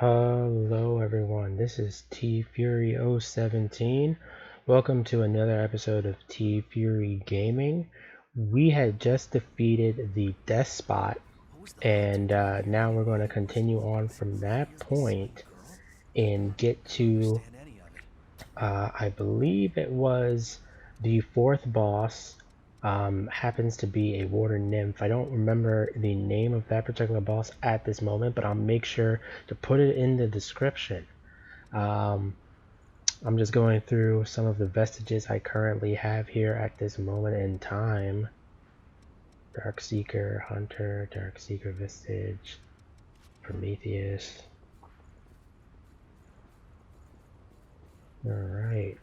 Hello everyone, this is TFury 017. Welcome to another episode of TFury Gaming. We had just defeated the despot, and now we're going to continue on from that point and get to, I believe it was the fourth boss. Happens to be a water nymph. I don't remember the name of that particular boss at this moment, but I'll make sure to put it in the description. I'm just going through some of the vestiges I currently have here at this moment in time. Darkseeker, Hunter, Darkseeker Vestige, Prometheus. Alright.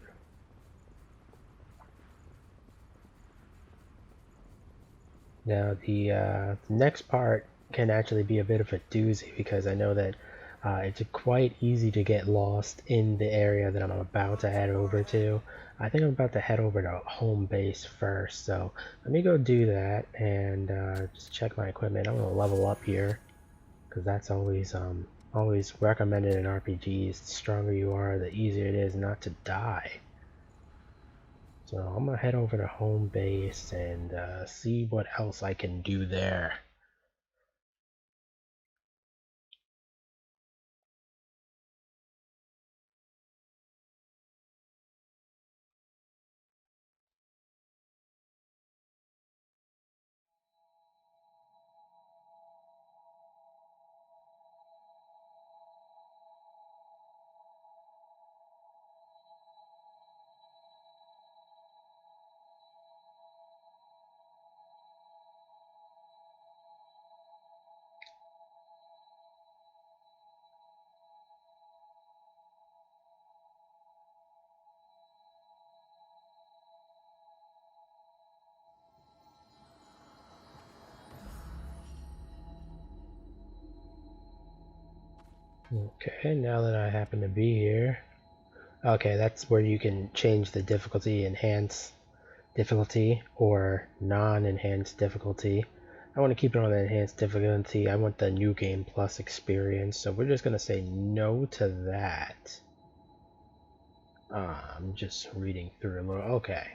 Now the next part can actually be a bit of a doozy because I know that it's quite easy to get lost in the area that I'm about to head over to. I think I'm about to head over to home base first, so let me go do that and just check my equipment. I'm gonna level up here because that's always recommended in RPGs. The stronger you are, the easier it is not to die. So I'm gonna head over to home base and see what else I can do there. Okay, now that I happen to be here. Okay, that's where you can change the difficulty, enhance difficulty or non-enhanced difficulty. I want to keep it on the enhanced difficulty. I want the new game plus experience, so we're just going to say no to that. I'm just reading through a little. Okay.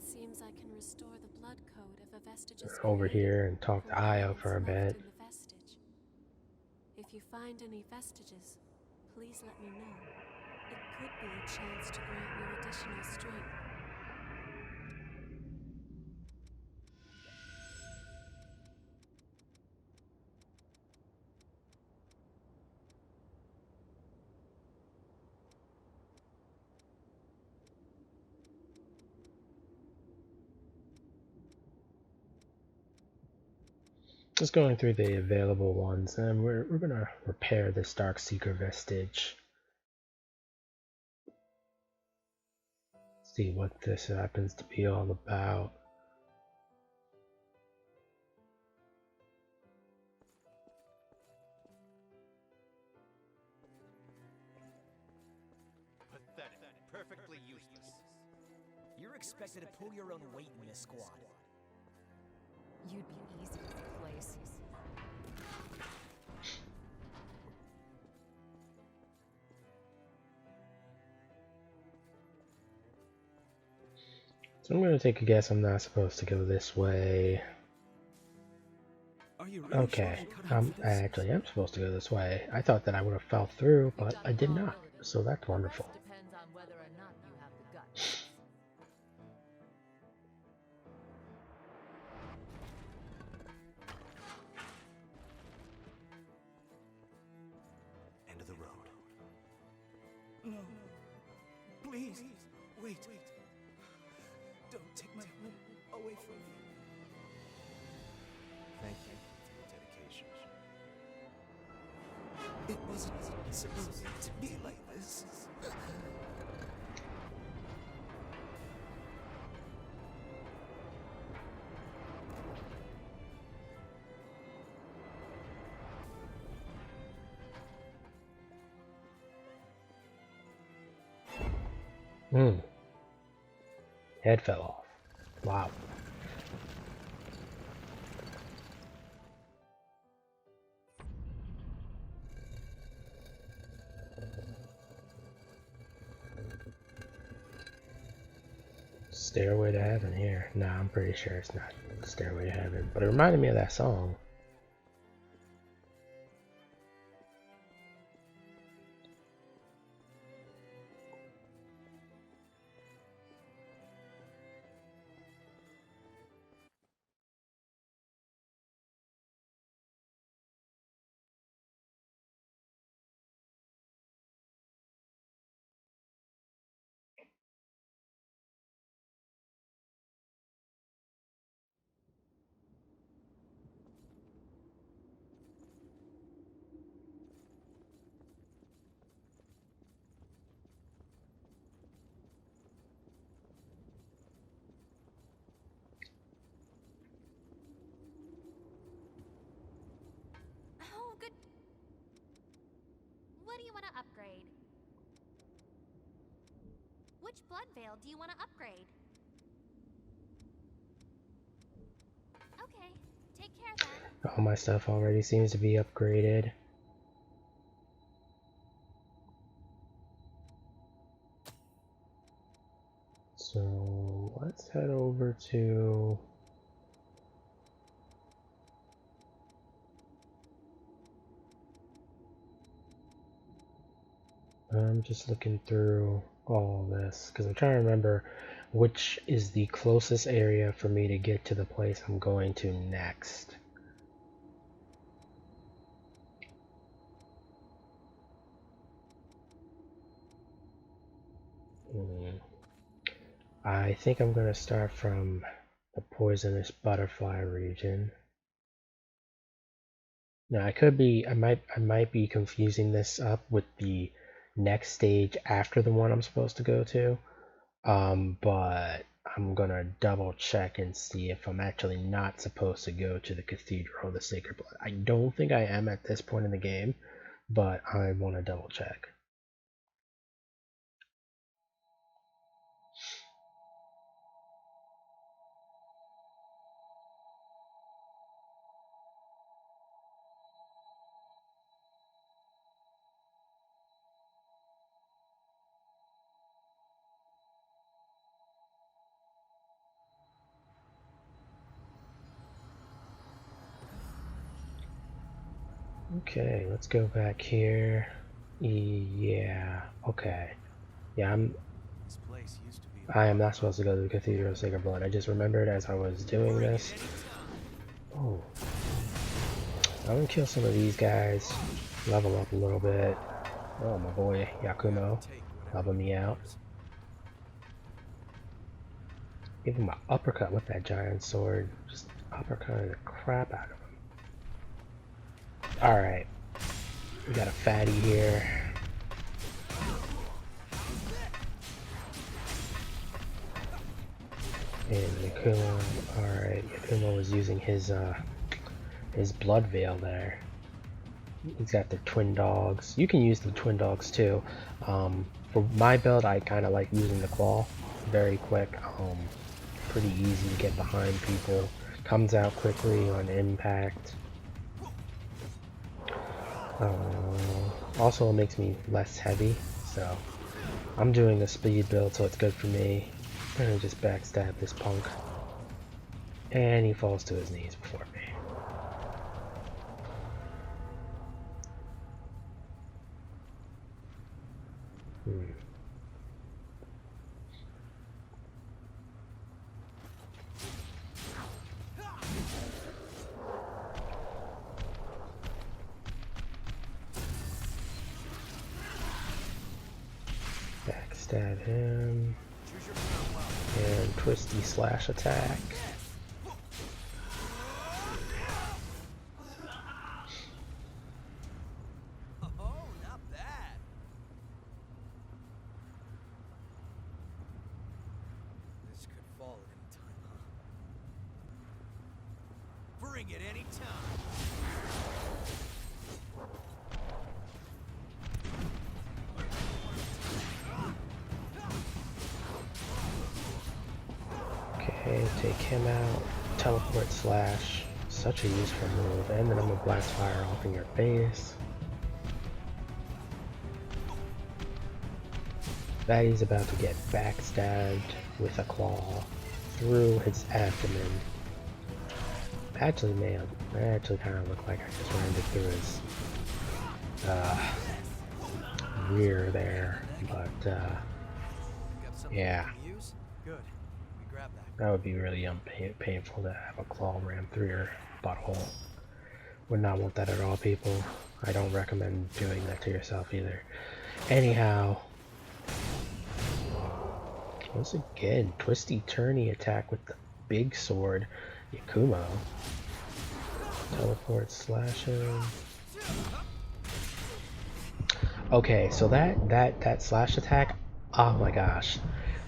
Seems I can restore the blood code if a vestige is Over here and talk to Io for a bit. If you find any vestiges, please let me know. It could be a chance to grant you additional strength. Just going through the available ones, and we're gonna repair this Darkseeker vestige. See what this happens to be all about. Pathetic. Perfectly useless. You're expected to pull your own weight in this squad. You'd be easy to replace. So I'm going to take a guess I'm not supposed to go this way. Okay, I actually am supposed to go this way. I thought that I would have fell through, but I did not. So that's wonderful. Depends on whether or not you have the guts. End of the road. No. Please. Wait. Don't take my home away from me. Thank you for your dedication. It wasn't supposed to be like this. Head fell off. Wow. Stairway to Heaven here. Nah, I'm pretty sure it's not Stairway to Heaven, but it reminded me of that song. Oh, good. What do you want to upgrade? Which blood veil do you want to upgrade? Okay, take care then. All my stuff already seems to be upgraded. So let's head over to... I'm just looking through all this because I'm trying to remember which is the closest area for me to get to the place I'm going to next. I think I'm going to start from the poisonous butterfly region. Now I might be confusing this up with the next stage after the one I'm supposed to go to. But I'm gonna double check and see if I'm actually not supposed to go to the Cathedral of the Sacred Blood. I don't think I am at this point in the game, but I want to double check. Okay, let's go back here. Yeah, okay. Yeah, This place used to be. I am not supposed to go to the Cathedral of Sacred Blood. I just remembered as I was doing this. Oh. I'm gonna kill some of these guys, level up a little bit. Oh, my boy Yakumo, helping me out. Give him an uppercut with that giant sword. Just uppercutting the crap out of him. Alright. We got a fatty here. And Yakumo. Alright, Yakumo was using his blood veil there. He's got the twin dogs. You can use the twin dogs too. For my build, I kind of like using the claw. Very quick. Pretty easy to get behind people. Comes out quickly on impact. Also, it makes me less heavy. So I'm doing a speed build, so it's good for me. I'm gonna just backstab this punk. And he falls to his knees before me. Backstab him. And twisty slash attack. Oh, not bad. This could fall at any time, huh? Bring it any time. Okay, take him out. Teleport slash. Such a useful move. And then I'm gonna blast fire off in your face. Batty's about to get backstabbed with a claw through his abdomen. Actually, man, I actually kind of look like I just ran it through his rear there, but yeah, that would be really painful to have a claw ram through your butthole. Would not want that at all, people. I don't recommend doing that to yourself either. Anyhow, once again, twisty turny attack with the big sword, Yakumo. Teleport slashing. Okay, so that slash attack, oh my gosh,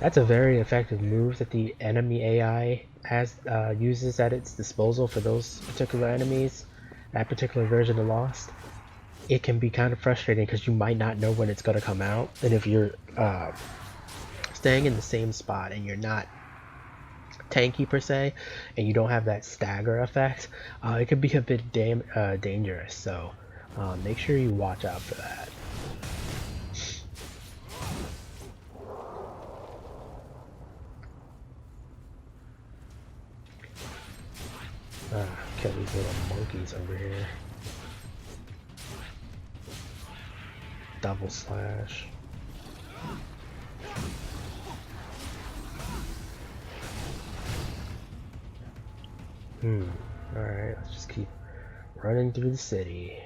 that's a very effective move that the enemy AI has uses at its disposal for those particular enemies. That particular version of Lost, it can be kind of frustrating because you might not know when it's gonna come out, and if you're staying in the same spot and you're not tanky per se, and you don't have that stagger effect, it can be a bit dangerous. So make sure you watch out for that. Kill these little monkeys over here. Double slash. Alright, let's just keep running through the city.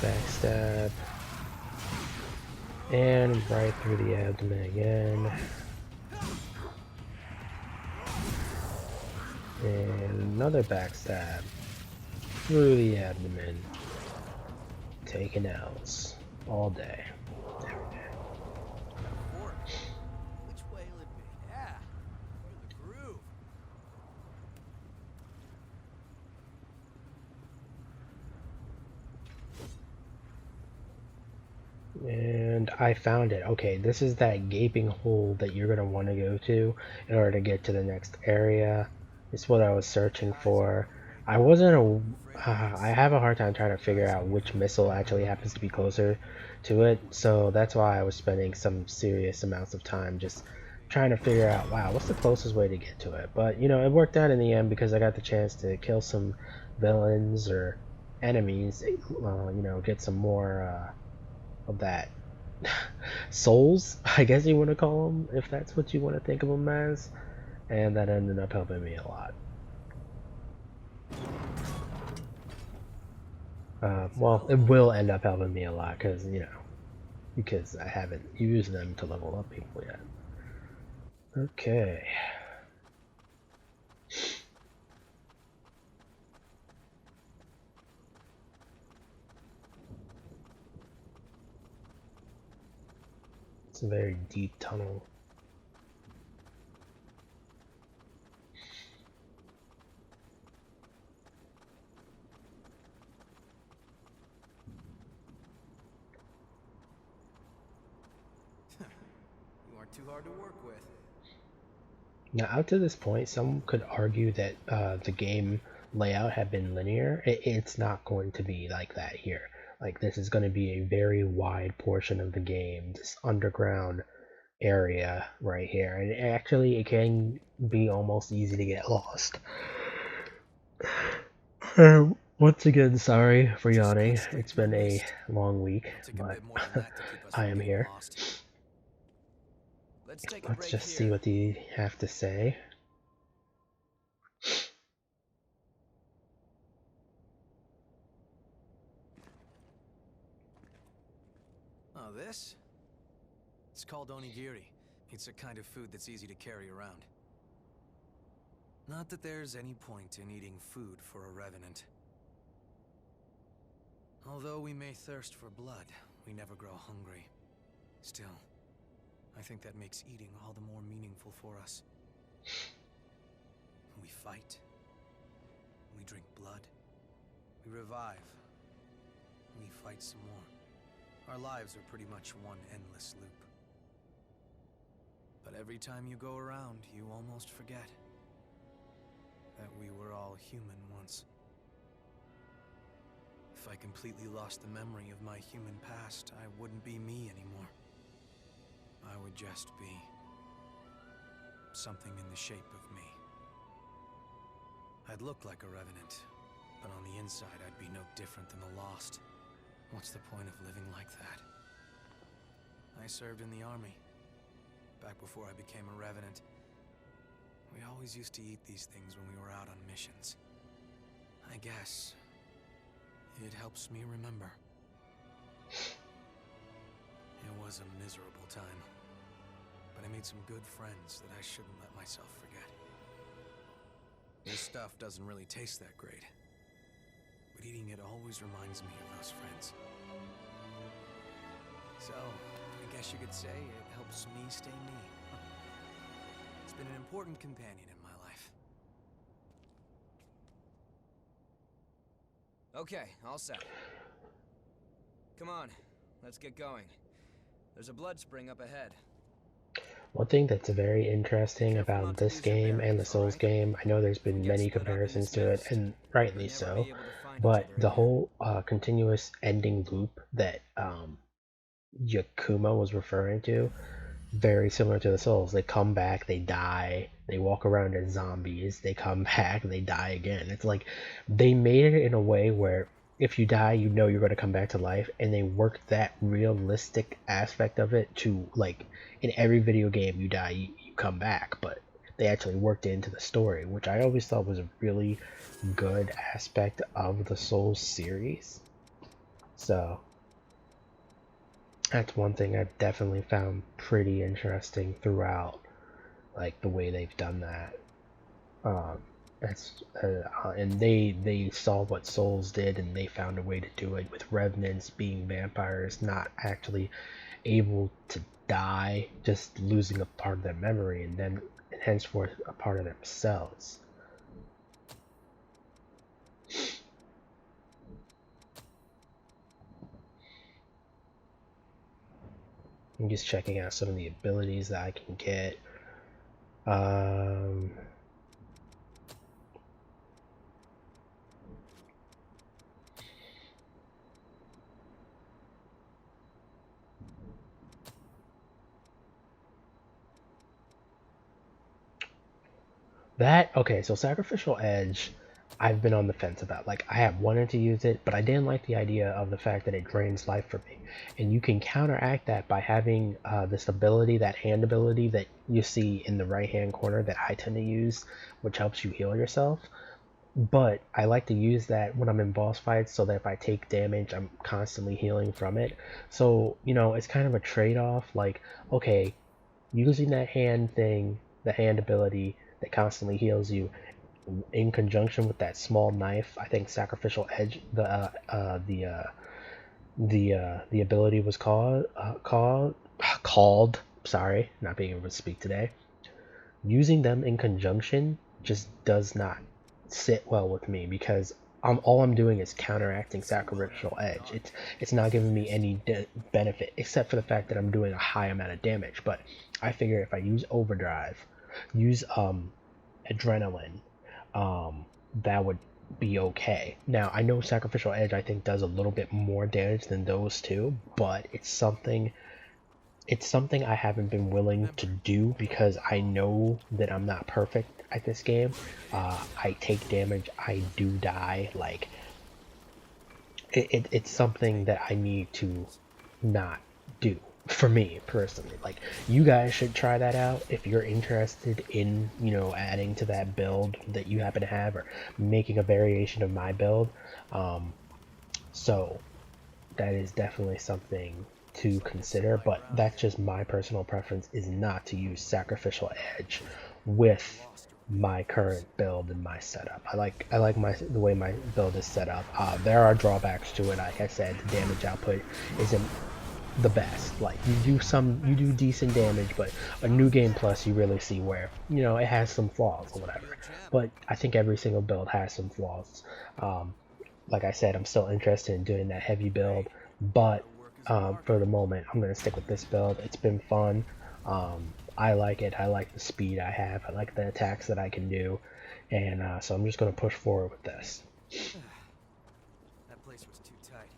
Backstab. And right through the abdomen again. And another backstab. Through the abdomen. Taking L's. All day. Every day. Which way will it be? Yeah. You're the groove. And I found it. Okay, this is that gaping hole that you're going to want to go to in order to get to the next area. It's what I was searching for. I have a hard time trying to figure out which missile actually happens to be closer to it, so that's why I was spending some serious amounts of time just trying to figure out, wow, what's the closest way to get to it. But you know, it worked out in the end because I got the chance to kill some villains or enemies, you know, get some more of that souls, I guess you want to call them, if that's what you want to think of them as, and that ended up helping me a lot. Well, it will end up helping me a lot because, you know, because I haven't used them to level up people yet. Okay. It's a very deep tunnel. You aren't too hard to work with. Now, up to this point, some could argue that the game layout had been linear. It's not going to be like that here. Like, this is going to be a very wide portion of the game, this underground area right here, and actually it can be almost easy to get lost. Once again, sorry for yawning. It's been a long week, but I am here. Let's just see what you have to say. Oh, this? It's called onigiri. It's a kind of food that's easy to carry around. Not that there's any point in eating food for a revenant. Although we may thirst for blood, we never grow hungry. Still, I think that makes eating all the more meaningful for us. We fight. We drink blood. We revive. We fight some more. Our lives are pretty much one endless loop. But every time you go around, you almost forget that we were all human once. If I completely lost the memory of my human past, I wouldn't be me anymore. I would just be something in the shape of me. I'd look like a revenant, but on the inside I'd be no different than the lost. What's the point of living like that? I served in the army, back before I became a revenant. We always used to eat these things when we were out on missions. I guess it helps me remember. It was a miserable time, but I made some good friends that I shouldn't let myself forget. This stuff doesn't really taste that great, but eating it always reminds me of those friends. So, I guess you could say it helps me stay me. It's been an important companion in my life. Okay, all set. Come on, let's get going. There's a blood spring up ahead. One thing that's very interesting about this game and the Souls game, I know there's been many comparisons to it, and rightly so, but the whole continuous ending loop that Yakuma was referring to, very similar to the Souls. They come back, they die, they walk around as zombies, they come back, they die again. It's like they made it in a way where if you die, you know you're going to come back to life, and they worked that realistic aspect of it to, like, in every video game you die, you come back, but they actually worked it into the story, which I always thought was a really good aspect of the Souls series. So that's one thing I've definitely found pretty interesting throughout, like the way they've done that. And they saw what Souls did, and they found a way to do it with revenants being vampires, not actually able to die, just losing a part of their memory, and then henceforth a part of themselves. I'm just checking out some of the abilities that I can get. Okay, so Sacrificial Edge, I've been on the fence about. Like, I have wanted to use it, but I didn't like the idea of the fact that it drains life from me. And you can counteract that by having this ability, that hand ability that you see in the right hand corner that I tend to use, which helps you heal yourself. But I like to use that when I'm in boss fights so that if I take damage, I'm constantly healing from it. So, you know, it's kind of a trade-off. Like, okay, using that hand thing, the hand ability that constantly heals you, in conjunction with that small knife, I think Sacrificial Edge, the ability was called. Sorry, not being able to speak today. Using them in conjunction just does not sit well with me, because all I'm doing is counteracting Sacrificial Edge. It's not giving me any benefit except for the fact that I'm doing a high amount of damage. But I figure if I use Overdrive, use Adrenaline, that would be okay. Now I know Sacrificial Edge I think does a little bit more damage than those two, but it's something I haven't been willing to do because I know that I'm not perfect at this game. I take damage, I do die. Like, it's something that I need to not do for me personally. Like, you guys should try that out if you're interested in, you know, adding to that build that you happen to have, or making a variation of my build. So that is definitely something to consider, but that's just my personal preference, is not to use Sacrificial Edge with my current build and my setup. I like the way my build is set up. There are drawbacks to it. Like I said, the damage output isn't the best. Like you do decent damage, but a new game plus you really see where it has some flaws or whatever. But I think every single build has some flaws. Like I said, I'm still interested in doing that heavy build, but for the moment, I'm gonna stick with this build. It's been fun. I like it. I like the speed I have. I like the attacks that I can do, and so I'm just gonna push forward with this. That place was too tight.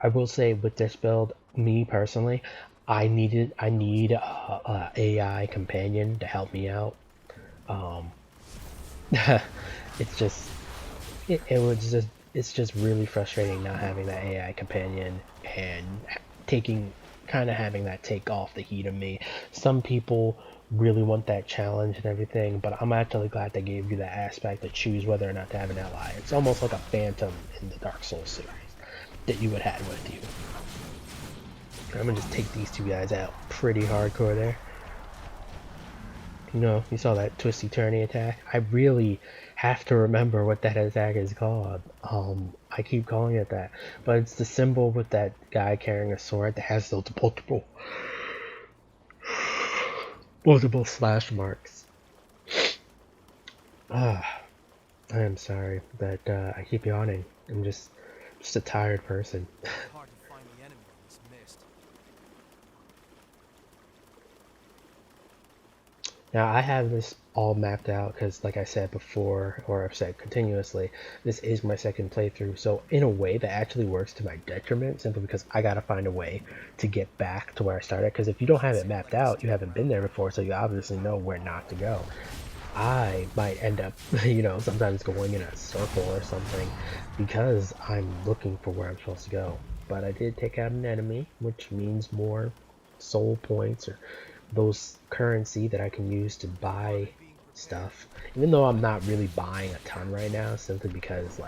I will say with this build, me personally, I need a AI companion to help me out. It's just it's just really frustrating not having that AI companion and kind of having that take off the heat of me. Some people really want that challenge and everything, but I'm actually glad they gave you that aspect to choose whether or not to have an ally. It's almost like a phantom in the Dark Souls series that you would have with you. I'm gonna just take these two guys out pretty hardcore there. You saw that twisty turny attack? I really have to remember what that attack is called. I keep calling it that, but it's the symbol with that guy carrying a sword that has those multiple slash marks. I am sorry that I keep yawning. I'm just a tired person. Hard to find the enemy in this mist. Now I have this all mapped out because, like I said before, or I've said continuously, this is my second playthrough. So in a way that actually works to my detriment, simply because I gotta find a way to get back to where I started. Because if you don't have it mapped out, you haven't been there before, so you obviously know where not to go. I might end up, sometimes going in a circle or something because I'm looking for where I'm supposed to go. But I did take out an enemy, which means more soul points or those currency that I can use to buy stuff. Even though I'm not really buying a ton right now, simply because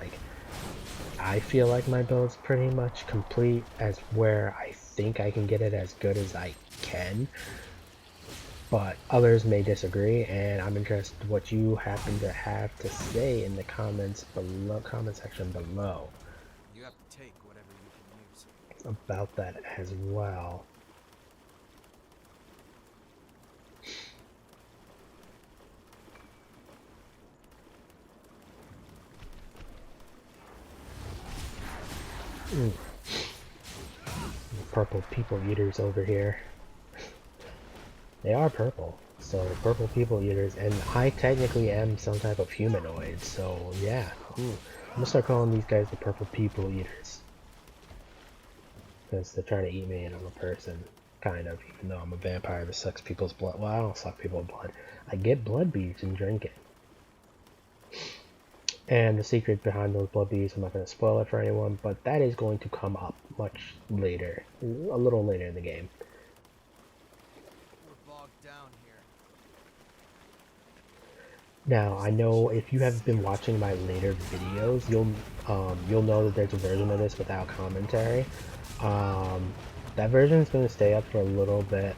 I feel like my build's pretty much complete as where I think I can get it as good as I can. But others may disagree, and I'm interested in what you happen to have to say in the comment section below. You have to take whatever you can use. About that as well. Purple people eaters over here. They are purple, so purple people eaters, and I technically am some type of humanoid, so yeah. I'm gonna start calling these guys the purple people eaters. Because they're trying to eat me and I'm a person, kind of, even though I'm a vampire that sucks people's blood. Well, I don't suck people's blood. I get blood beads and drink it. And the secret behind those blood beads, I'm not going to spoil it for anyone, but that is going to come up much later, a little later in the game. We're bogged down here. Now, I know if you have been watching my later videos, you'll know that there's a version of this without commentary. That version is going to stay up for a little bit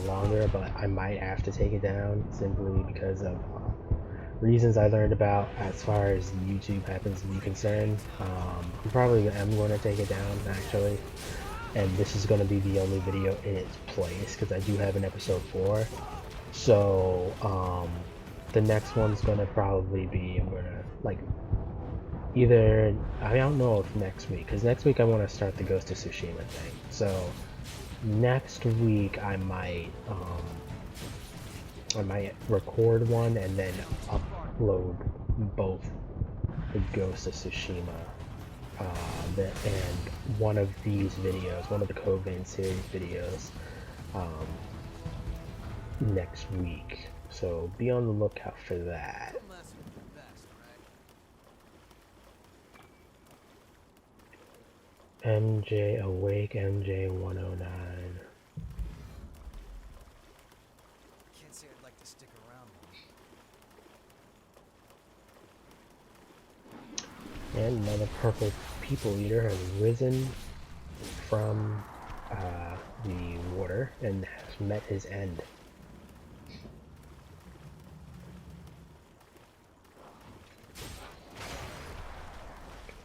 longer, but I might have to take it down simply because of reasons I learned about as far as YouTube happens to be concerned. I'm probably going to take it down actually, and this is going to be the only video in its place because I do have an episode 4. So the next one's going to probably be, I'm going to either, I don't know if next week, because next week I want to start the Ghost of Tsushima thing. So next week I might record one and then upload both the Ghost of Tsushima and one of these videos, one of the Code Vein series videos, next week. So be on the lookout for that. MJ Awake, MJ 109. Can't say I'd like to stick around. And another purple people eater has risen from the water and has met his end.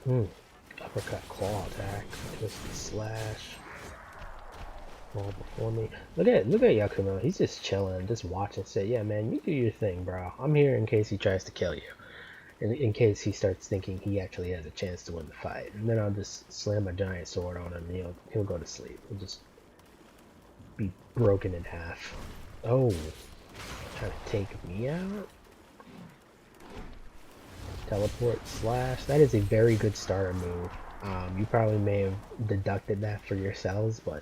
Uppercut claw attack. Twist slash. Fall before me. Look at Yakuma. He's just chilling, just watching. Say, yeah, man, you do your thing, bro. I'm here in case he tries to kill you. In case he starts thinking he actually has a chance to win the fight. And then I'll just slam a giant sword on him and he'll go to sleep. He'll just be broken in half. Oh, trying to take me out? Teleport slash. That is a very good starter move. You probably may have deducted that for yourselves, but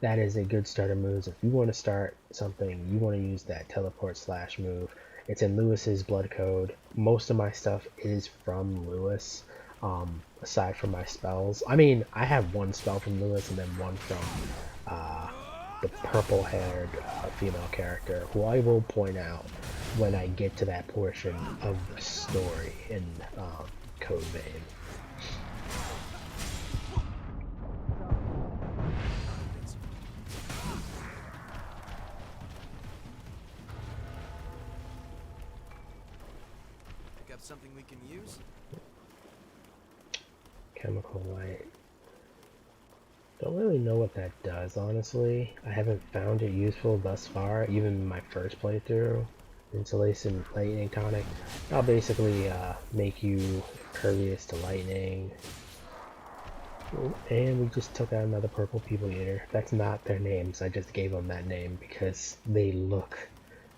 that is a good starter move. If you want to start something, you want to use that teleport slash move. It's in Lewis's blood code. Most of my stuff is from Lewis, aside from my spells. I mean, I have one spell from Lewis and then one from the purple-haired female character, who I will point out when I get to that portion of the story in Code Vein. Pick up something we can use? Chemical light. Don't really know what that does, honestly. I haven't found it useful thus far, even in my first playthrough. Insulation lightning tonic. I'll basically make you impervious to lightning. And we just took out another purple people eater. That's not their names, I just gave them that name because they look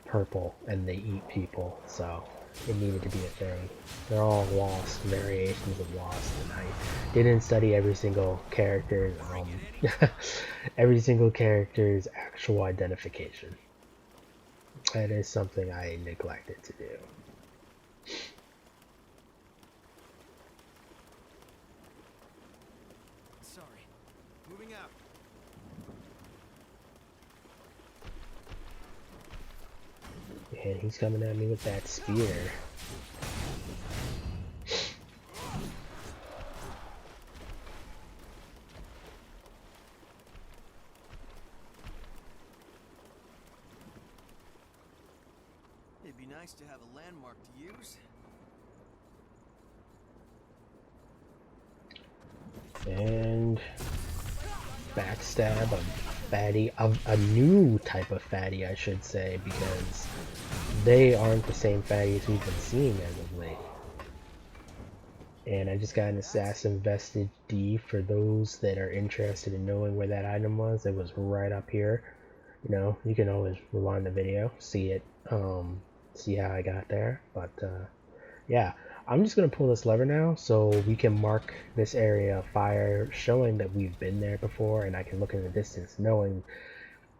purple and they eat people, so it needed to be a thing. They're all lost, variations of lost, and I didn't study every single character's every single character's actual identification. That is something I neglected to do. Sorry. Moving out. And he's coming at me with that spear. It'd be nice to have a landmark to use. And backstab a fatty, a new type of fatty, I should say, because they aren't the same fatties we've been seeing as of late. And I just got an assassin vestige D for those that are interested in knowing where that item was. It was right up here. You know, you can always rewind the video, see it, see how I got there. But yeah, I'm just gonna pull this lever now so we can mark this area of fire, showing that we've been there before, and I can look in the distance knowing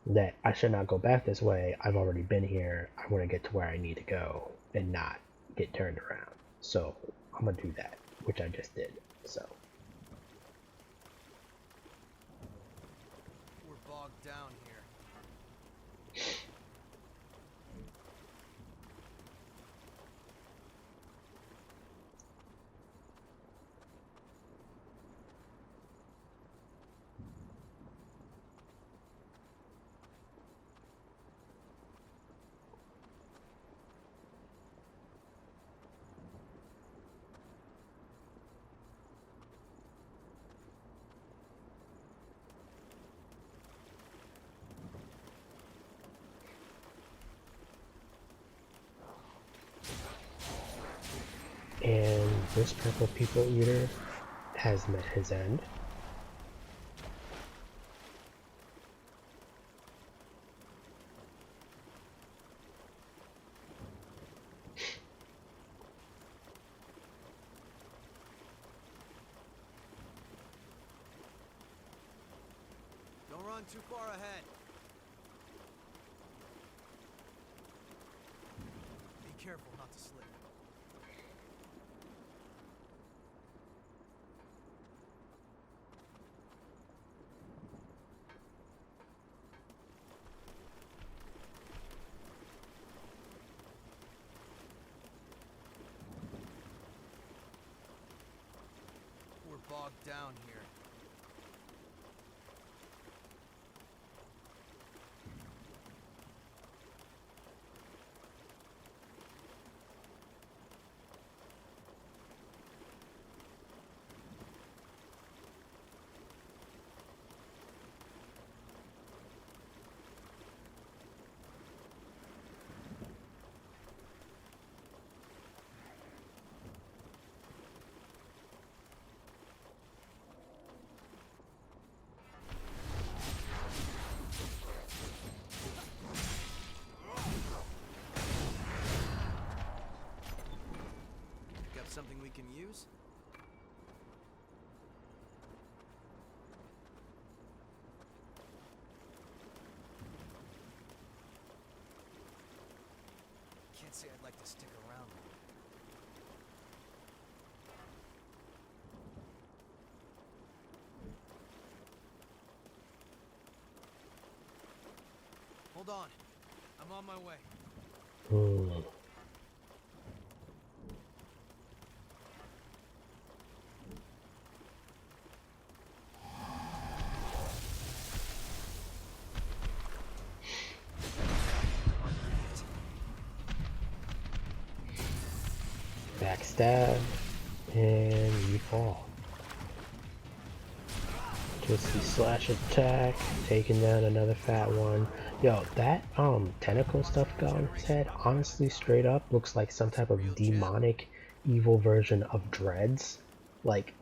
that I should not go back this way. I've already been here. I want to get to where I need to go and not get turned around. So I'm gonna do that, which I just did. So We're bogged down here. and this purple people eater has met his end. Don't run too far ahead. Be careful not to slip. We're bogged down here. can use? Can't say I'd like to stick around. Hold on. I'm on my way. Hmm. Backstab, and you fall. Just the slash attack, taking down another fat one. Yo, that tentacle stuff got on his head, honestly, straight up looks like some type of demonic, evil version of Dreads. Like,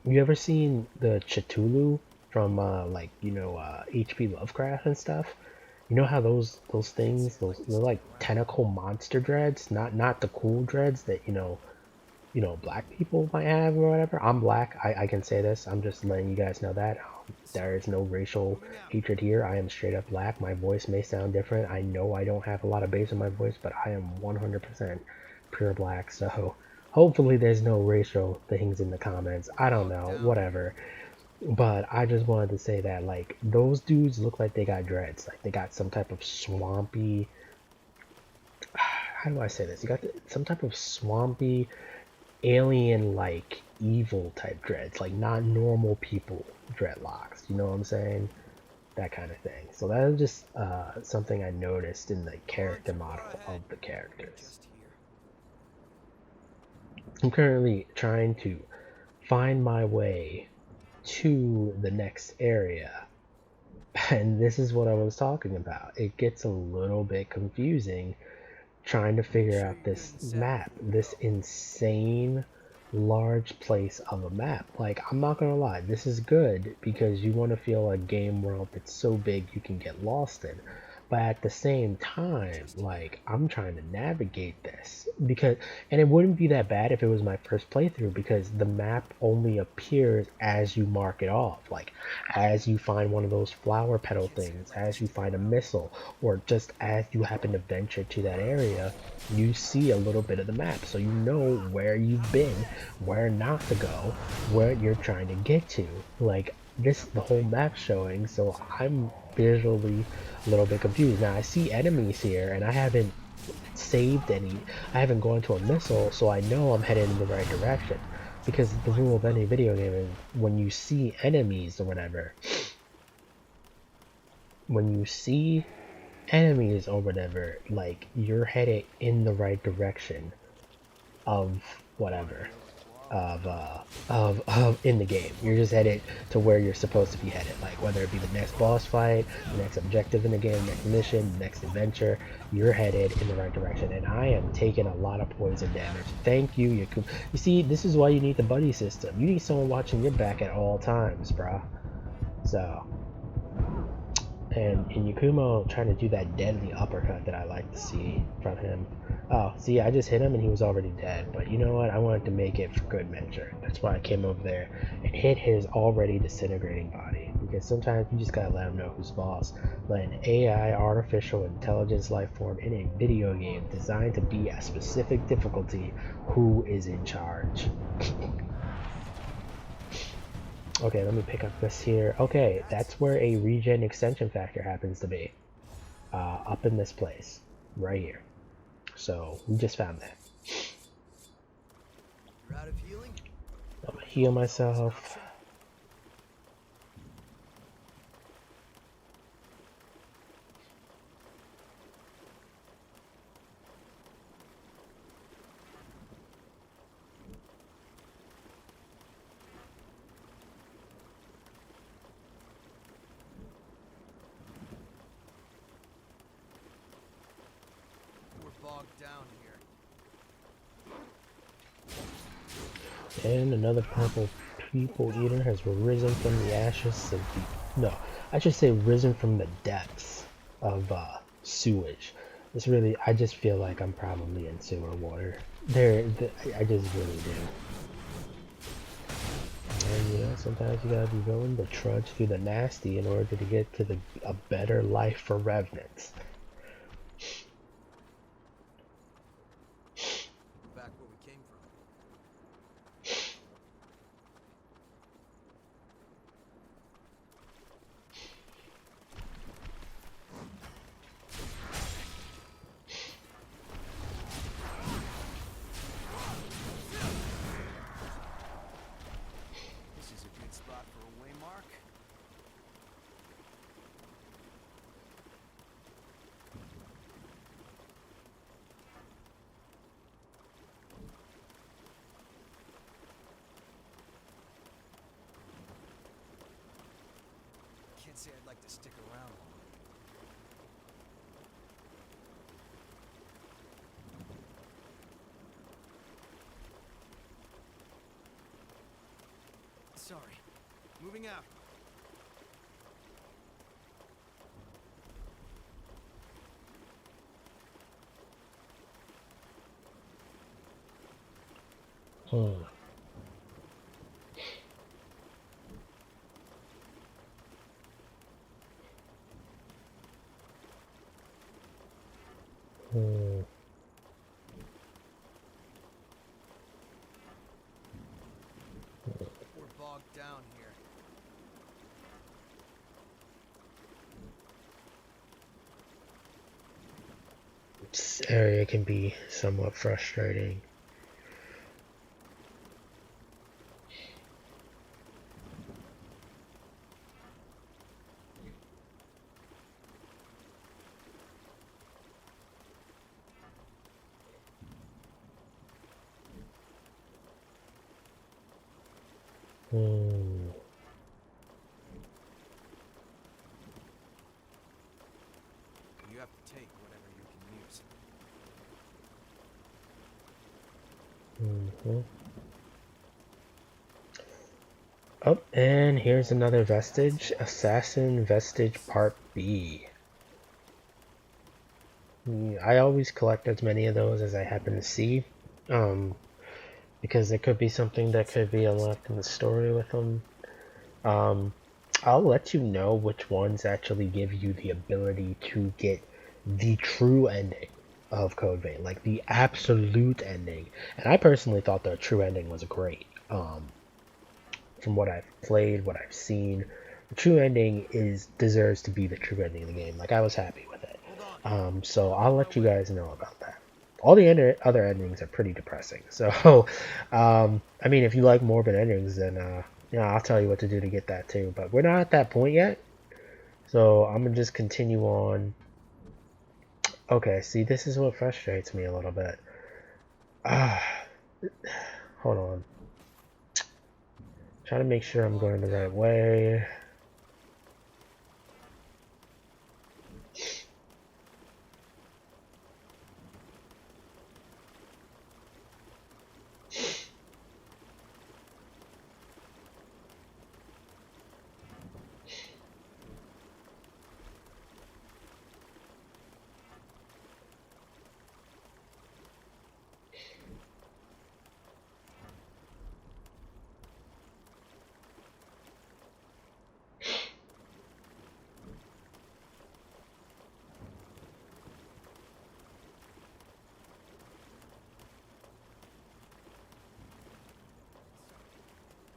you ever seen the Cthulhu from like, you know, H.P. Lovecraft and stuff? You know how those things, they're like tentacle monster dreads, not the cool dreads that you know, black people might have or whatever. I'm black. I can say this. I'm just letting you guys know that. There is no racial hatred here. I am straight up black. My voice may sound different. I know I don't have a lot of bass in my voice, but I am 100% pure black. So hopefully there's no racial things in the comments. I don't know. Whatever. But I just wanted to say that, like, those dudes look like they got dreads. Like, they got some type of swampy... How do I say this? You got some type of swampy alien-like evil type dreads, like not normal people dreadlocks, you know what I'm saying? That kind of thing. So that is just something I noticed in the character model of the characters. I'm currently trying to find my way to the next area, and this is what I was talking about. It gets a little bit confusing trying to figure out this map, this insane large place of a map. Like, I'm not gonna lie, this is good because you want to feel a game world that's so big you can get lost in. But at the same time, like, I'm trying to navigate this because, and it wouldn't be that bad if it was my first playthrough because the map only appears as you mark it off. Like, as you find one of those flower petal things, as you find a missile, or just as you happen to venture to that area, you see a little bit of the map. So you know where you've been, where not to go, where you're trying to get to. Like, this, the whole map showing, so I'm visually a little bit confused. Now I see enemies here and I haven't saved any, I haven't gone to a missile, so I know I'm headed in the right direction. Because the rule of any video game is when you see enemies or whatever, like, you're headed in the right direction of whatever. Of in the game. You're just headed to where you're supposed to be headed. Like, whether it be the next boss fight, the next objective in the game, next mission, next adventure, you're headed in the right direction. And I am taking a lot of poison damage. Thank you, Yakumo. You see, this is why you need the buddy system. You need someone watching your back at all times, bruh. So, and Yakumo trying to do that deadly uppercut that I like to see from him. Oh, see, I just hit him and he was already dead. But you know what? I wanted to make it for good measure. That's why I came over there and hit his already disintegrating body. Because sometimes you just gotta let him know who's boss. But an AI, artificial intelligence life form in a video game designed to be a specific difficulty, who is in charge? Okay, let me pick up this here. Okay, that's where a regen extension factor happens to be. Up in this place. Right here. So, we just found that. I'm gonna heal myself. Bogged down here. And another purple people eater has risen from the ashes of the... No, I should say risen from the depths of sewage. It's really... I just feel like I'm probably in sewer water. I just really do. And you know, sometimes you gotta be willing to trudge through the nasty in order to get to a better life for revenants. Back where we came from. This is a good spot for a waymark. Can't say I'd like to stick around long. Sorry. Moving out. Hmm. Hmm. We're bogged down here. This area can be somewhat frustrating. Hmm. You have to take whatever you can use. Mm-hmm. Oh, and here's another vestige. Assassin Vestige Part B. I always collect as many of those as I happen to see. Because there could be something that could be unlocked in the story with them. I'll let you know which ones actually give you the ability to get the true ending of Code Vein, like the absolute ending. And I personally thought the true ending was great. From what I've played, what I've seen, the true ending deserves to be the true ending of the game. Like I was happy with it. Hold on. So I'll let you guys know about that. All the other endings are pretty depressing. So, I mean, if you like morbid endings, then yeah, I'll tell you what to do to get that too. But we're not at that point yet, so I'm gonna just continue on. Okay, see, this is what frustrates me a little bit. Ah, hold on. Trying to make sure I'm going the right way.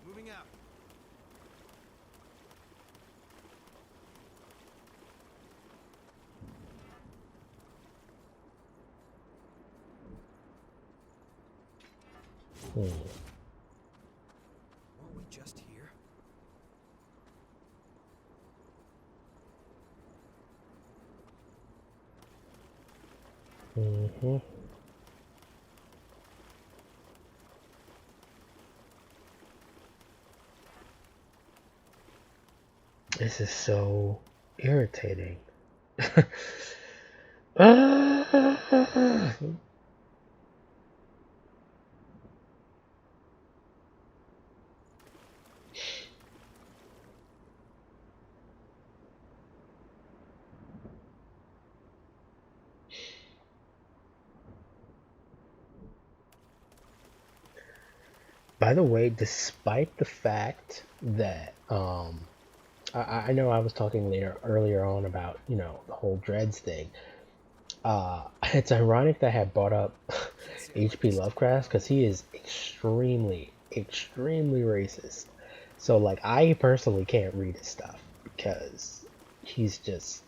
Moving out. Hmm. Weren't we just here? Mm-hmm. This is so irritating. Ah! by the way, despite the fact that I know I was talking earlier on about, you know, the whole dreads thing. It's ironic that I had brought up H.P. Lovecraft because he is extremely racist. So like I personally can't read his stuff because he's just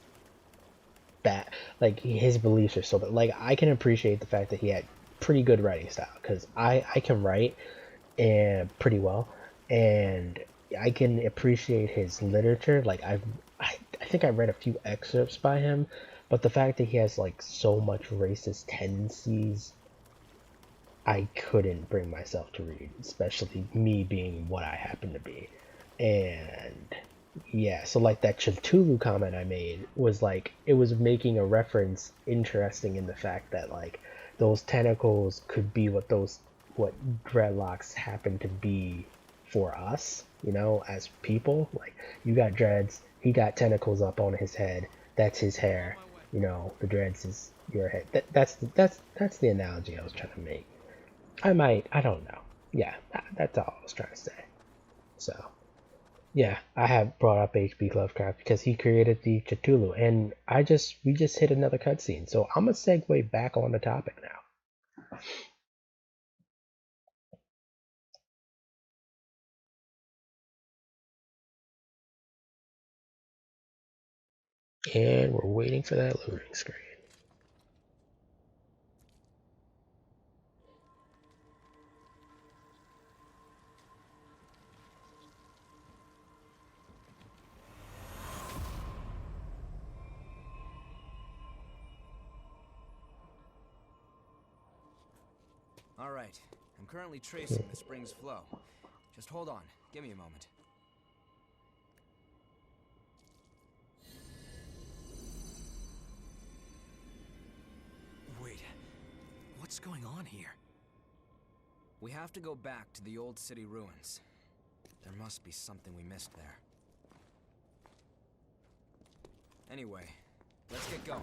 bad. Like his beliefs are so bad. Like I can appreciate the fact that he had pretty good writing style because I can write and pretty well, and I can appreciate his literature. Like I think I read a few excerpts by him, but the fact that he has like so much racist tendencies, I couldn't bring myself to read, especially me being what I happen to be. And yeah, so like that Cthulhu comment I made was like it was making a reference interesting in the fact that like those tentacles could be what dreadlocks happen to be for us, you know, as people. Like you got dreads, he got tentacles up on his head, that's his hair, you know, the dreads is your head. That's the analogy I was trying to make. I don't know. Yeah, that's all I was trying to say. So, yeah, I have brought up H.P. Lovecraft because he created the Cthulhu, and we just hit another cutscene, so I'm gonna segue back on the topic now. And we're waiting for that loading screen. All right, I'm currently tracing the spring's flow. Just hold on, give me a moment. Wait, what's going on here? We have to go back to the old city ruins. There must be something we missed there. Anyway, let's get going.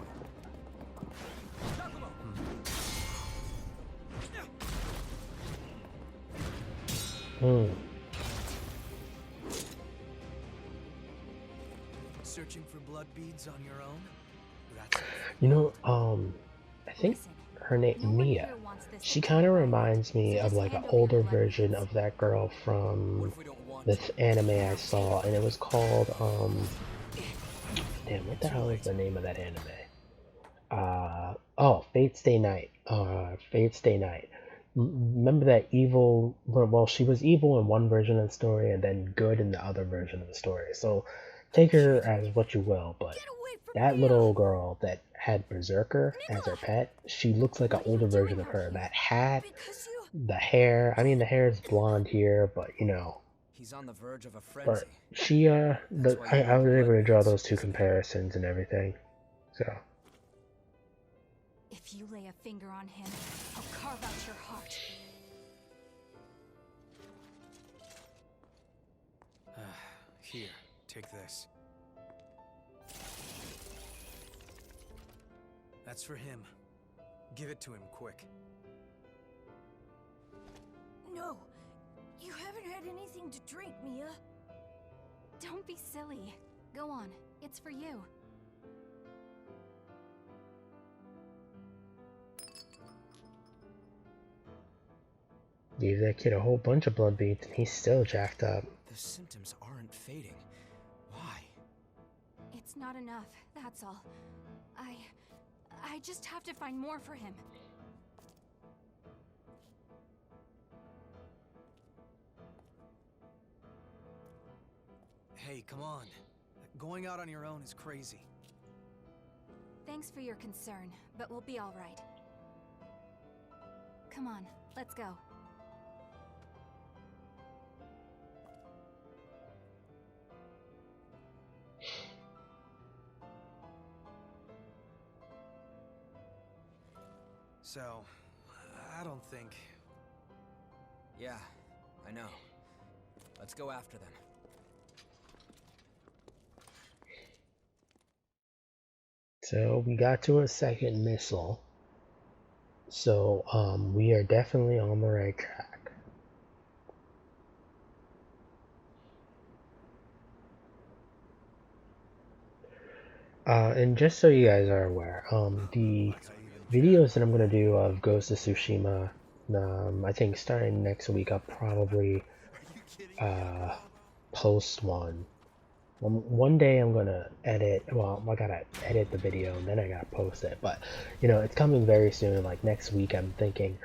Searching for blood beads on your own? That's You know, I think her name Mia. She kind of reminds me of like an older version of that girl from this anime I saw, and it was called damn, what the hell is the name of that anime? Oh, Fate Stay Night. Fate Stay Night. Remember that evil? Well, she was evil in one version of the story, and then good in the other version of the story. So take her as what you will, but that little girl that had Berserker as her pet, she looks like an older version of her. That hat, the hair. I mean, the hair is blonde here, but you know. He's on the verge of a frenzy. But she, I was able to draw those two comparisons and everything. So. If you lay a finger on him, I'll carve out your heart. Here, take this. That's for him. Give it to him, quick. No, you haven't had anything to drink, Mia. Don't be silly. Go on, it's for you. Gave that kid a whole bunch of blood beads and he's still jacked up. The symptoms aren't fading. Why? It's not enough, that's all. I just have to find more for him. Hey, come on. Going out on your own is crazy. Thanks for your concern, but we'll be all right. Come on, let's go. So, I don't think... Yeah, I know. Let's go after them. So we got to a second missile. So we are definitely on the right track. And just so you guys are aware, the videos that I'm gonna do of Ghost of Tsushima, I think starting next week, I'll probably post one. One day I'm gonna edit. Well, I gotta edit the video and then I gotta post it. But you know, it's coming very soon. Like next week, I'm thinking.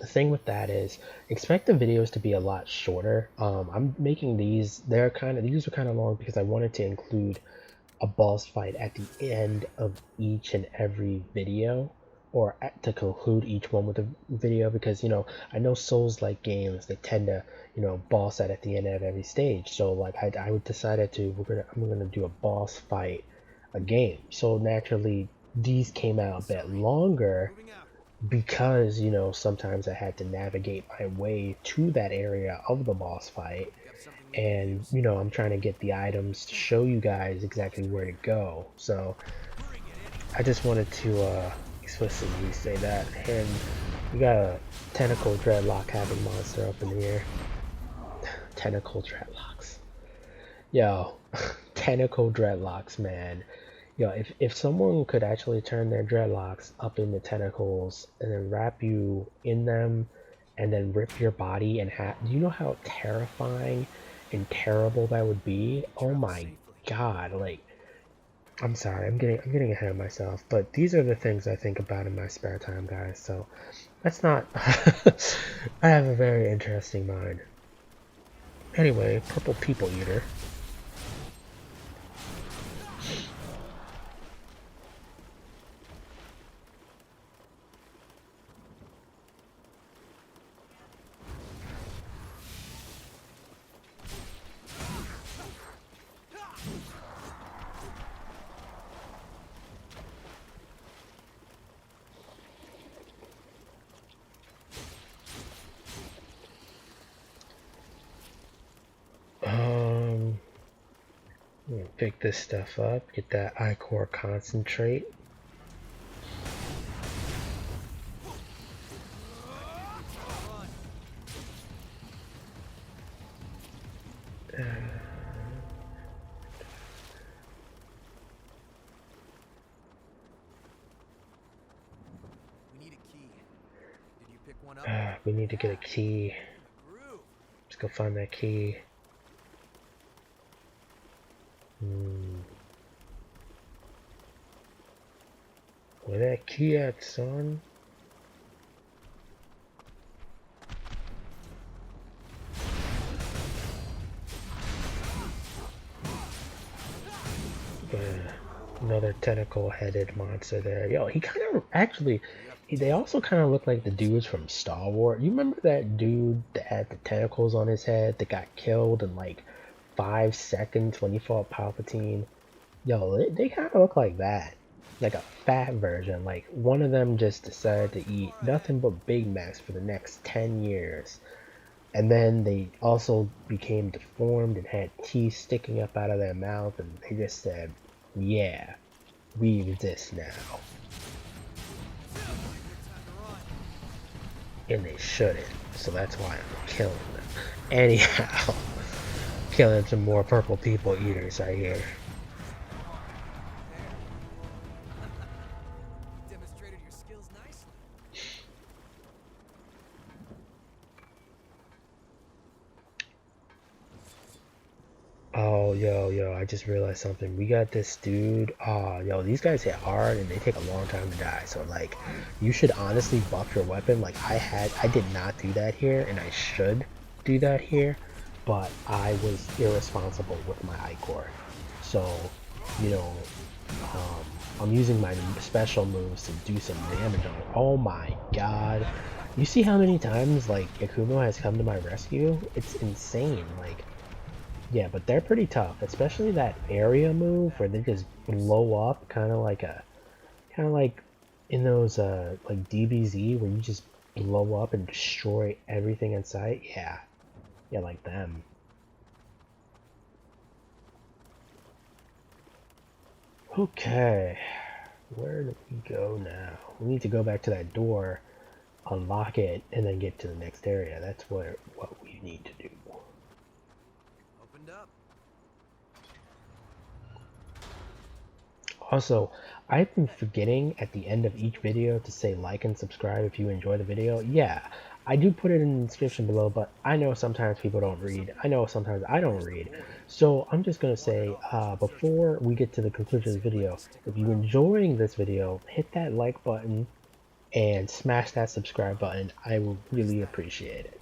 The thing with that is, expect the videos to be a lot shorter. I'm making these. These are kind of long because I wanted to include a boss fight at the end of each and every video, or to conclude each one with a video, because you know I know Souls like games, they tend to, you know, boss at the end of every stage. So like I decided to I'm gonna do a boss fight a game. So naturally these came out a bit longer because, you know, sometimes I had to navigate my way to that area of the boss fight, and you know, I'm trying to get the items to show you guys exactly where to go. So I just wanted to explicitly say that. And we got a tentacle dreadlock having monster up in here. Tentacle dreadlocks, yo. Tentacle dreadlocks, man. Yo, if someone could actually turn their dreadlocks up into tentacles and then wrap you in them and then rip your body and do you know how terrifying and terrible that would be? Oh my god, like, I'm sorry, I'm getting ahead of myself, but these are the things I think about in my spare time, guys. So that's not I have a very interesting mind. Anyway, purple people eater. Pick this stuff up, get that ichor concentrate. We need to get a key. Let's go find that key. Where that key at, son? Another tentacle-headed monster there. Yo, he kind of actually. They also kind of look like the dudes from Star Wars. You remember that dude that had the tentacles on his head that got killed in like 5 seconds when he fought Palpatine? Yo, they kind of look like that. Like a fat version. Like one of them just decided to eat nothing but Big Macs for the next 10 years. And then they also became deformed and had teeth sticking up out of their mouth, and they just said, yeah, we exist now. And they shouldn't, so that's why I'm killing them. Anyhow, killing some more purple people eaters right here. Demonstrated your skills nicely. Oh, yo, I just realized something. We got this dude. Oh, yo, these guys hit hard and they take a long time to die. So, like, you should honestly buff your weapon. Like, I did not do that here, and I should do that here, but I was irresponsible with my ichor. So, you know, I'm using my special moves to do some damage on it. Oh my god. You see how many times, like, Yakumo has come to my rescue? It's insane. Like, yeah, but they're pretty tough, especially that area move where they just blow up, kind of like in those like DBZ where you just blow up and destroy everything in sight. Yeah, like them. Okay, where do we go now? We need to go back to that door, unlock it, and then get to the next area. That's what we need to do. Opened up. Also, I've been forgetting at the end of each video to say like and subscribe if you enjoy the video. Yeah, I do put it in the description below, but I know sometimes people don't read. I know sometimes I don't read. So I'm just going to say, before we get to the conclusion of the video, if you're enjoying this video, hit that like button and smash that subscribe button. I will really appreciate it.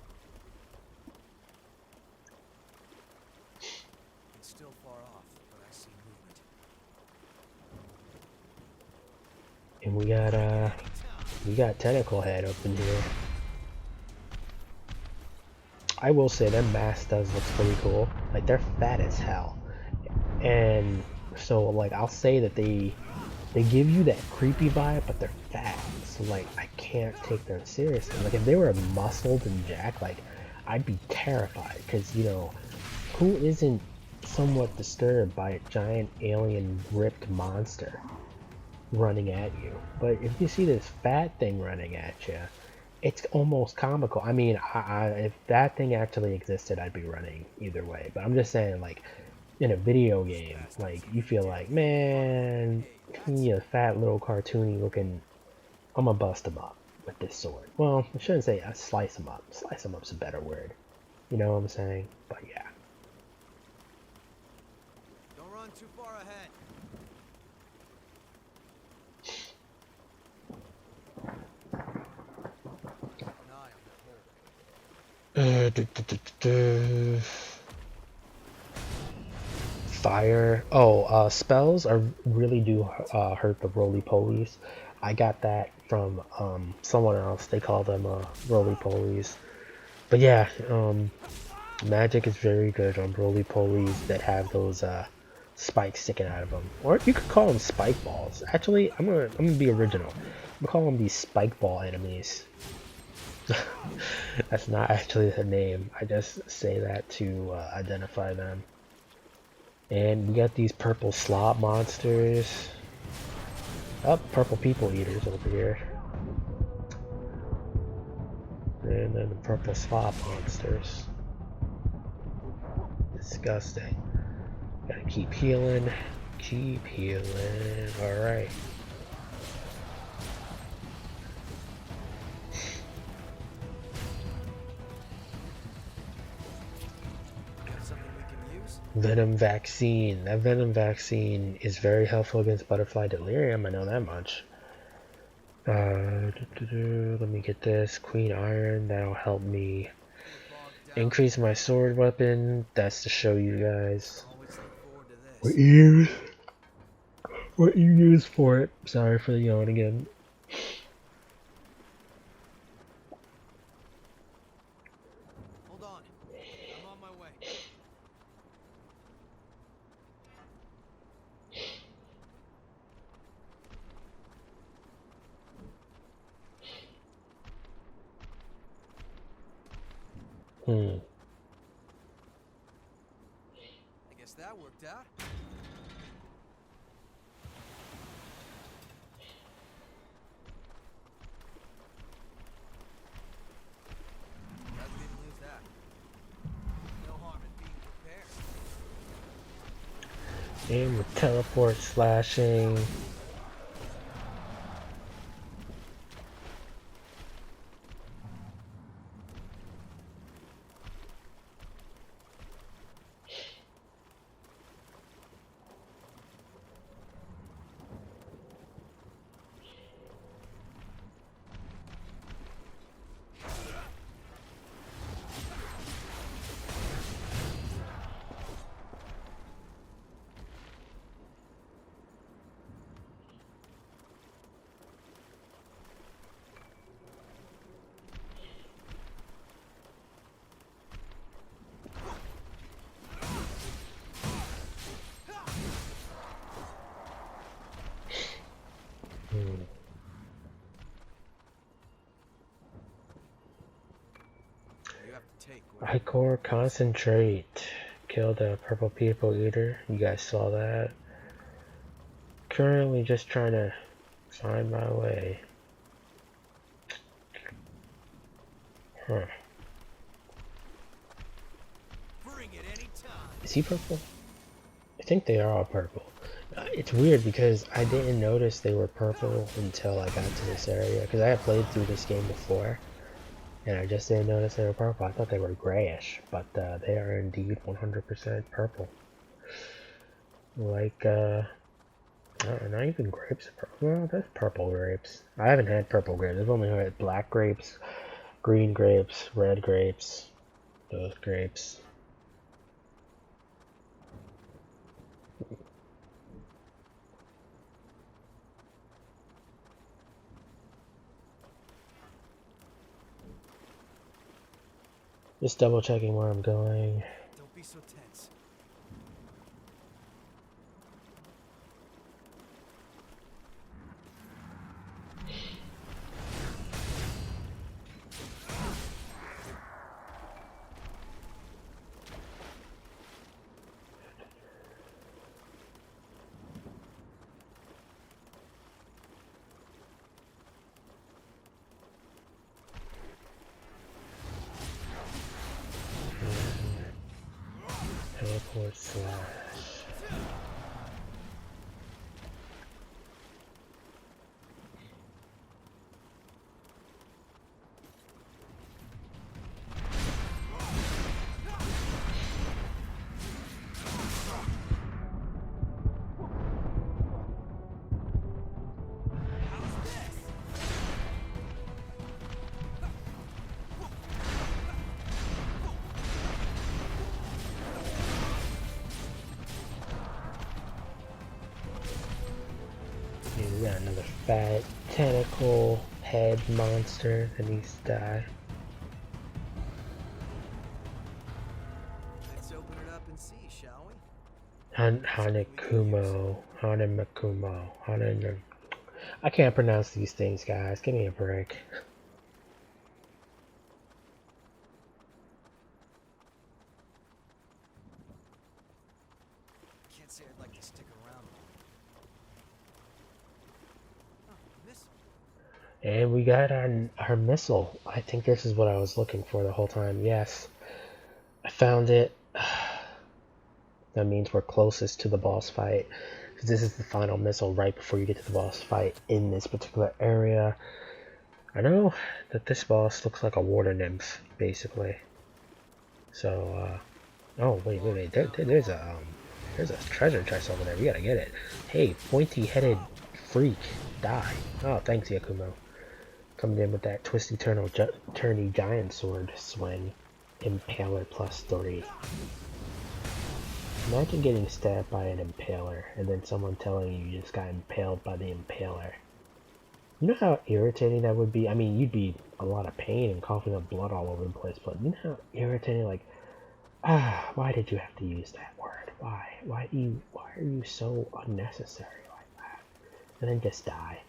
It's still far off, but I see movement. And we got Tentacle Head up in here. I will say their mask does look pretty cool. Like they're fat as hell. And so like I'll say that they give you that creepy vibe, but they're fat. So like I can't take them seriously. Like if they were muscled and jacked, like I'd be terrified, because you know, who isn't somewhat disturbed by a giant alien ripped monster running at you? But if you see this fat thing running at you, it's almost comical. I mean, if that thing actually existed, I'd be running either way. But I'm just saying, like, in a video game, like, you feel like, man, he a fat little cartoony looking, I'm gonna bust him up with this sword. Well, I shouldn't say slice him up. Slice him up's a better word. You know what I'm saying? But yeah. Don't run too far ahead. Fire. Oh, spells are really do hurt the roly-polies. I got that from someone else. They call them roly-polies. But yeah, magic is very good on roly-polies that have those spikes sticking out of them. Or you could call them spike balls. Actually, I'm gonna be original. I'm gonna call them these spike ball enemies. That's not actually the name. I just say that to identify them. And we got these purple slot monsters. Oh, purple people eaters over here. And then the purple slot monsters. Disgusting. Gotta keep healing. Keep healing. Alright. Venom vaccine. That venom vaccine is very helpful against butterfly delirium. I know that much. Let me get this. Queen Iron. That'll help me increase my sword weapon. That's to show you guys what you use for it. Sorry for the yawn again. Hold on. I'm on my way. I guess that worked out. Glad we didn't lose that. No harm in being prepared. Aim with teleport slashing. Ichor concentrate. Kill the purple people eater. You guys saw that. Currently just trying to find my way. Huh. Is he purple? I think they are all purple. It's weird because I didn't notice they were purple until I got to this area, because I had played through this game before and I just didn't notice they were purple. I thought they were grayish, but they are indeed 100% purple. Like not even grapes. Well, that's purple grapes. I haven't had purple grapes. I've only had black grapes, green grapes, red grapes, those grapes. Just double checking where I'm going. Don't be so tense. Teleport slash. We got another fat tentacle head monster that needs to die. Let's open it up and see, shall we? Hanekumo. I can't pronounce these things, guys. Give me a break. Can't say I'd like to stick around. Oh, missile. And we got our missile. I think this is what I was looking for the whole time. Yes. I found it. That means we're closest to the boss fight. This is the final missile right before you get to the boss fight in this particular area. I know that this boss looks like a water nymph, basically. So, oh wait, there's a treasure chest over there. We gotta get it. Hey, pointy-headed freak, die! Oh, thanks, Yakumo. Coming in with that twisty turny giant sword swing, impaler +3. Imagine getting stabbed by an impaler and then someone telling you you just got impaled by the impaler. You know how irritating that would be? I mean, you'd be a lot of pain and coughing up blood all over the place, but you know how irritating, like, why did you have to use that word? Why are you so unnecessary like that? And then just die.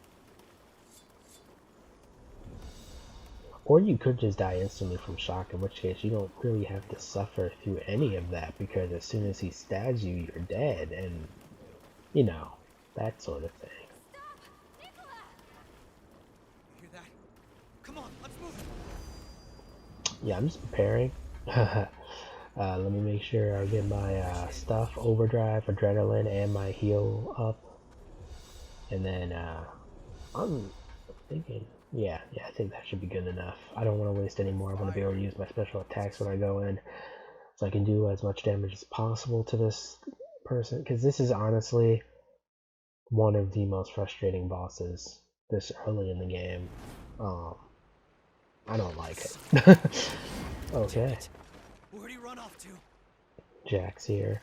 Or you could just die instantly from shock, in which case you don't really have to suffer through any of that, because as soon as he stabs you, you're dead, and, you know, that sort of thing. You hear that? Come on, let's move. Yeah, I'm just preparing. Let me make sure I get my stuff, overdrive, adrenaline, and my heal up. And then I'm thinking, yeah, I think that should be good enough. I don't want to waste any more. I want to be able to use my special attacks when I go in, so I can do as much damage as possible to this person. Because this is honestly one of the most frustrating bosses this early in the game. I don't like it. Okay. Where'd he run off to? Jack's here.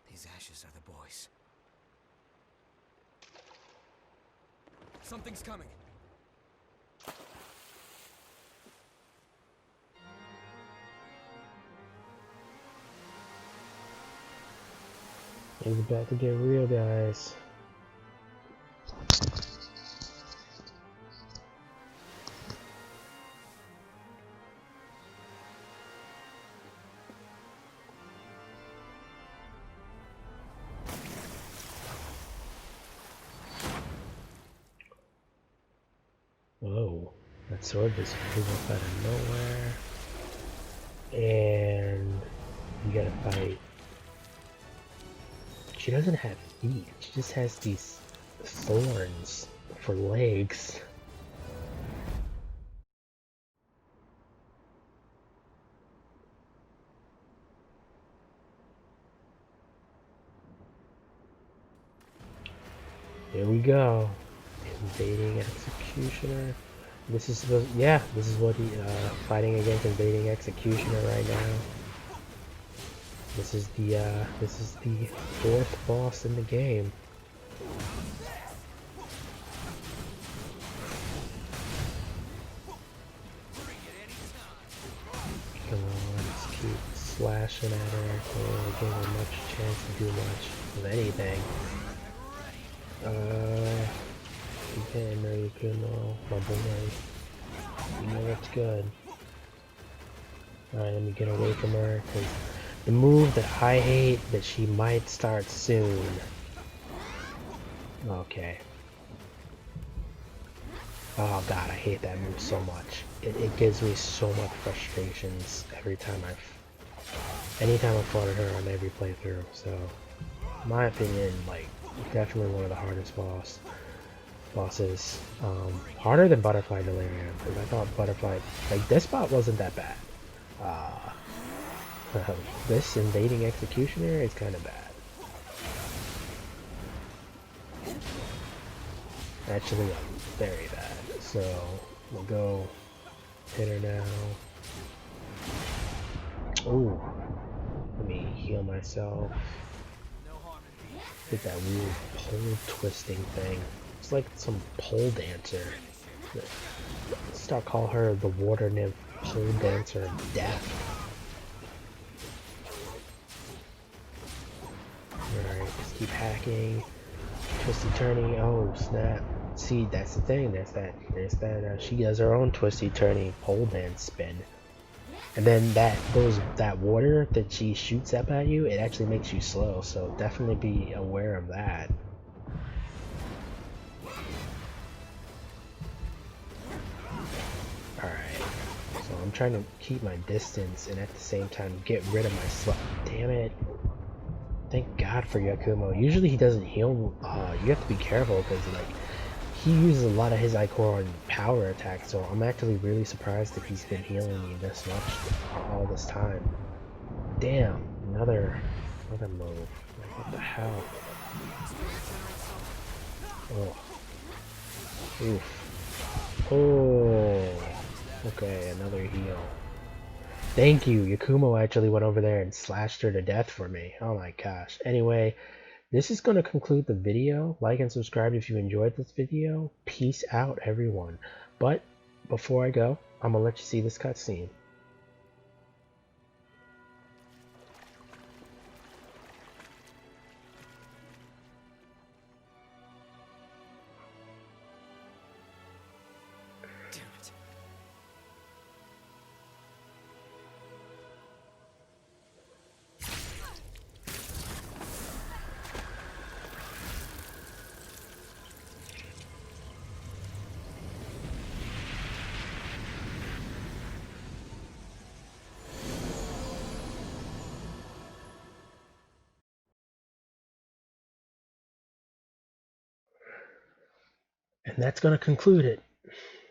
These ashes are the boys. Something's coming. It's about to get real, guys. Oh, that sword just flew up out of nowhere. And you gotta fight she doesn't have feet. She just has these thorns for legs. Here we go. Invading Executioner. This is supposed, yeah, this is what he, fighting against Invading Executioner right now. This is the fourth boss in the game. Come on, let's keep slashing at her. Can't really give her much chance to do much of anything. You can, no, you can, my boy. You know what's good. Alright, let me get away from her, because the move that I hate that she might start soon. Okay. Oh god, I hate that move so much. It gives me so much frustrations every time anytime I've fought her on every playthrough, so in my opinion, like, definitely one of the hardest bosses. Harder than Butterfly Delirium, because I thought Butterfly, like, Despot wasn't that bad. This Invading Executioner is kind of bad. Actually, very bad. So, we'll go hit her now. Ooh. Let me heal myself. Hit that weird pole twisting thing. It's like some pole dancer. Let's start calling her the water nymph pole dancer of death. Alright, just keep hacking. Twisty turny. Oh snap. See, that's the thing. There's that. She does her own twisty turny pole dance spin. And then that water that she shoots up at you, it actually makes you slow, so definitely be aware of that. Alright, so I'm trying to keep my distance and at the same time get rid of my slow. Damn it. Thank God for Yakumo. Usually he doesn't heal, you have to be careful because like he uses a lot of his Icor on power attacks, so I'm actually really surprised that he's been healing me this much all this time. Damn, another move. Like, what the hell? Oh. Oof. Oh. Okay, another heal. Thank you. Yakumo actually went over there and slashed her to death for me. Oh my gosh. Anyway, this is going to conclude the video. Like and subscribe if you enjoyed this video. Peace out, everyone. But before I go, I'm going to let you see this cutscene. And that's going to conclude it.